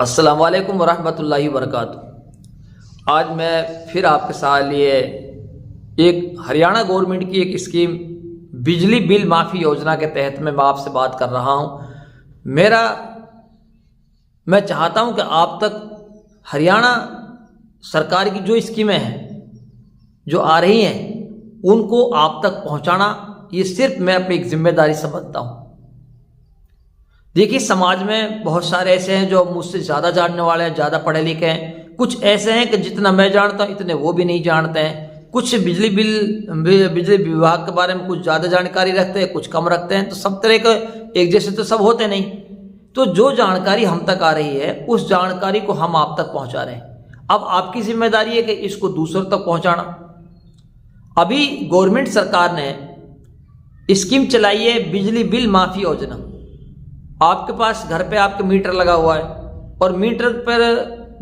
अस्सलामु अलैकुम वरहमतुल्लाहि वबरकातुहू। आज मैं फिर आपके साथ लिए एक हरियाणा गवर्नमेंट की एक स्कीम बिजली बिल माफ़ी योजना के तहत मैं आपसे बात कर रहा हूँ। मैं चाहता हूँ कि आप तक हरियाणा सरकार की जो स्कीमें हैं जो आ रही हैं उनको आप तक पहुँचाना ये सिर्फ मैं अपनी एक जिम्मेदारी समझता हूँ। देखिए, समाज में बहुत सारे ऐसे हैं जो मुझसे ज़्यादा जानने वाले हैं, ज़्यादा पढ़े लिखे हैं। कुछ ऐसे हैं कि जितना मैं जानता हूँ इतने वो भी नहीं जानते हैं। कुछ बिजली विभाग के बारे में कुछ ज़्यादा जानकारी रखते हैं, कुछ कम रखते हैं। तो सब तरह के एक जैसे तो सब होते नहीं। तो जो जानकारी हम तक आ रही है उस जानकारी को हम आप तक पहुँचा रहे हैं। अब आपकी जिम्मेदारी है कि इसको दूसरों तक पहुँचाना। अभी गवर्नमेंट सरकार ने स्कीम चलाई है बिजली बिल माफ़ी योजना। आपके पास घर पे आपके मीटर लगा हुआ है और मीटर पर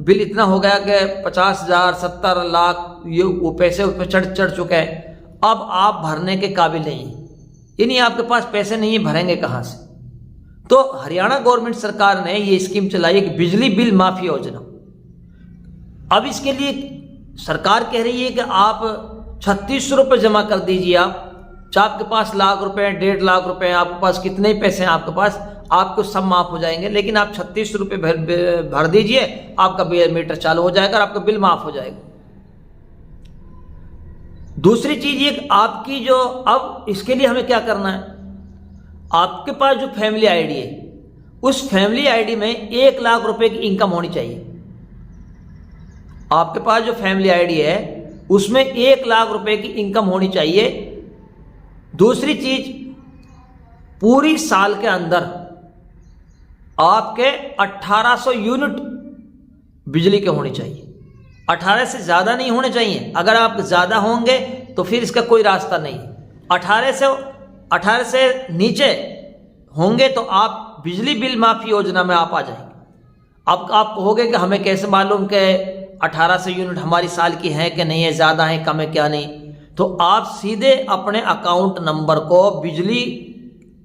बिल इतना हो गया कि 50,000 70 लाख ये वो पैसे उस पर चढ़ चुके हैं। अब आप भरने के काबिल नहीं हैं, यानी आपके पास पैसे नहीं है, भरेंगे कहाँ से? तो हरियाणा गवर्नमेंट सरकार ने ये स्कीम चलाई है कि बिजली बिल माफ़ी योजना। अब इसके लिए सरकार कह रही है कि आप 3600 रुपये जमा कर दीजिए। चाहे आपके पास लाख रुपए, 1.5 लाख रुपए, आपके पास कितने पैसे हैं आपके पास, आपको सब माफ हो जाएंगे। लेकिन आप 3600 रुपये भर दीजिए, आपका मीटर चालू हो जाएगा और आपका बिल माफ हो जाएगा। दूसरी चीज ये आपकी जो, अब इसके लिए हमें क्या करना है, आपके पास जो फैमिली आईडी है उस फैमिली आईडी में 1 लाख रुपए की इनकम होनी चाहिए। आपके पास जो फैमिली आईडी है उसमें 1 लाख रुपए की इनकम होनी चाहिए। दूसरी चीज, पूरी साल के अंदर आपके 1800 यूनिट बिजली के होने चाहिए। 18 से ज़्यादा नहीं होने चाहिए। अगर आप ज़्यादा होंगे तो फिर इसका कोई रास्ता नहीं। 18 से नीचे होंगे तो आप बिजली बिल माफ़ी योजना में आप आ जाएंगे। अब आप कहोगे कि हमें कैसे मालूम कि 1800 यूनिट हमारी साल की है कि नहीं है, ज़्यादा है कम है क्या नहीं? तो आप सीधे अपने अकाउंट नंबर को, बिजली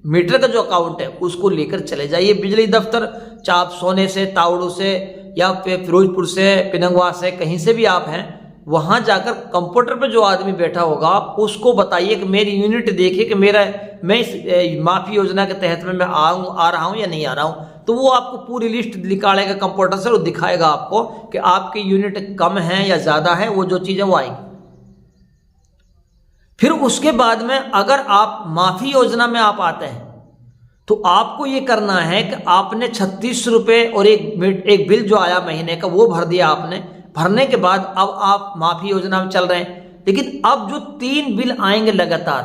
मीटर का जो अकाउंट है उसको लेकर चले जाइए बिजली दफ्तर। चाहे आप सोने से, तावड़ू से या फिरोजपुर से, पिनंगवा से, कहीं से भी आप हैं, वहां जाकर कंप्यूटर पे जो आदमी बैठा होगा उसको बताइए कि मेरी यूनिट देखिए कि मैं इस माफ़ी योजना के तहत में मैं आ रहा हूं या नहीं आ रहा हूं। तो वो आपको पूरी लिस्ट निकालेगा कंप्यूटर से और दिखाएगा आपको कि आपकी यूनिट कम है या ज़्यादा है। वो जो चीज़ें वो आएंगी। फिर उसके बाद में अगर आप माफ़ी योजना में आप आते हैं तो आपको ये करना है कि आपने 36 रुपये और एक बिल जो आया महीने का वो भर दिया आपने। भरने के बाद अब आप माफ़ी योजना में चल रहे हैं। लेकिन अब जो 3 बिल आएंगे लगातार,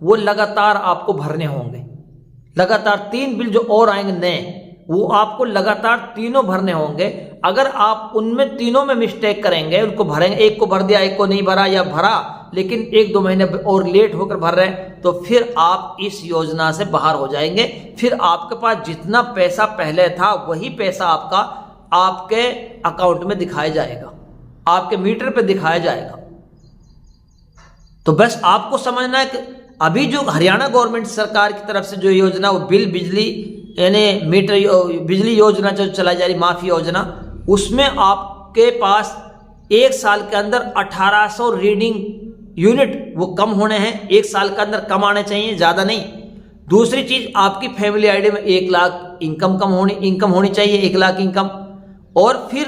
वो लगातार आपको भरने होंगे। लगातार 3 बिल जो और आएंगे नए, वो आपको लगातार तीनों भरने होंगे। अगर आप उनमें तीनों में मिस्टेक करेंगे, उनको भरेंगे, एक को भर दिया एक को नहीं भरा, या भरा लेकिन 1-2 महीने और लेट होकर भर रहे हैं, तो फिर आप इस योजना से बाहर हो जाएंगे। फिर आपके पास जितना पैसा पहले था वही पैसा आपका आपके अकाउंट में दिखाया जाएगा, आपके मीटर पे दिखाया जाएगा। तो बस आपको समझना है कि अभी जो हरियाणा गवर्नमेंट सरकार की तरफ से जो योजना, वो बिजली यानी मीटर बिजली योजना जो चलाई जा रही, माफ़ी योजना, उसमें आपके पास 1 साल के अंदर 1800 रीडिंग यूनिट वो कम होने हैं। 1 साल के अंदर कम आने चाहिए, ज़्यादा नहीं। दूसरी चीज़, आपकी फैमिली आईडी में 1 लाख इनकम होनी चाहिए, 1 लाख इनकम। और फिर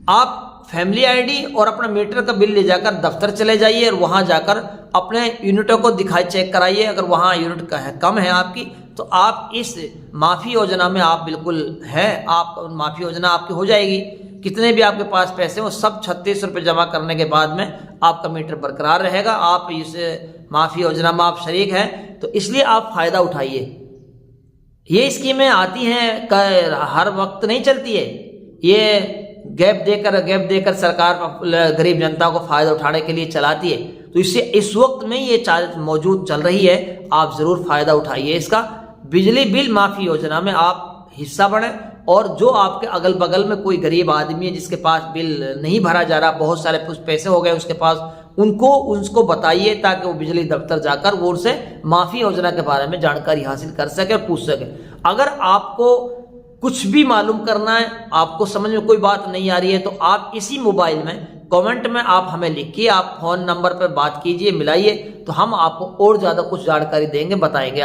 आप फैमिली आईडी और अपना मीटर का बिल ले जाकर दफ्तर चले जाइए और वहाँ जाकर अपने यूनिटों को चेक कराइए। अगर वहाँ यूनिट कम है आपकी, तो आप इस माफ़ी योजना में आप बिल्कुल हैं। आप माफ़ी योजना आपकी हो जाएगी। कितने भी आपके पास पैसे वो सब 36 रुपये जमा करने के बाद में आपका मीटर बरकरार रहेगा। आप इस माफ़ी योजना में आप शरीक हैं, तो इसलिए आप फ़ायदा उठाइए। ये स्कीमें आती हैं, हर वक्त नहीं चलती है। ये गैप देकर सरकार गरीब जनता को फ़ायदा उठाने के लिए चलाती है। तो इससे इस वक्त में ये मौजूद चल रही है, आप ज़रूर फ़ायदा उठाइए इसका। बिजली बिल माफ़ी योजना में आप हिस्सा बने। और जो आपके अगल बगल में कोई गरीब आदमी है जिसके पास बिल नहीं भरा जा रहा, बहुत सारे कुछ पैसे हो गए उसके पास, उसको बताइए ताकि वो बिजली दफ्तर जाकर वो उनसे माफ़ी योजना के बारे में जानकारी हासिल कर सके और पूछ सके। अगर आपको कुछ भी मालूम करना है, आपको समझ में कोई बात नहीं आ रही है, तो आप इसी मोबाइल में कमेंट में आप हमें लिखिए, आप फ़ोन नंबर पर बात कीजिए, मिलाइए, तो हम आपको और ज़्यादा कुछ जानकारी देंगे, बताएंगे।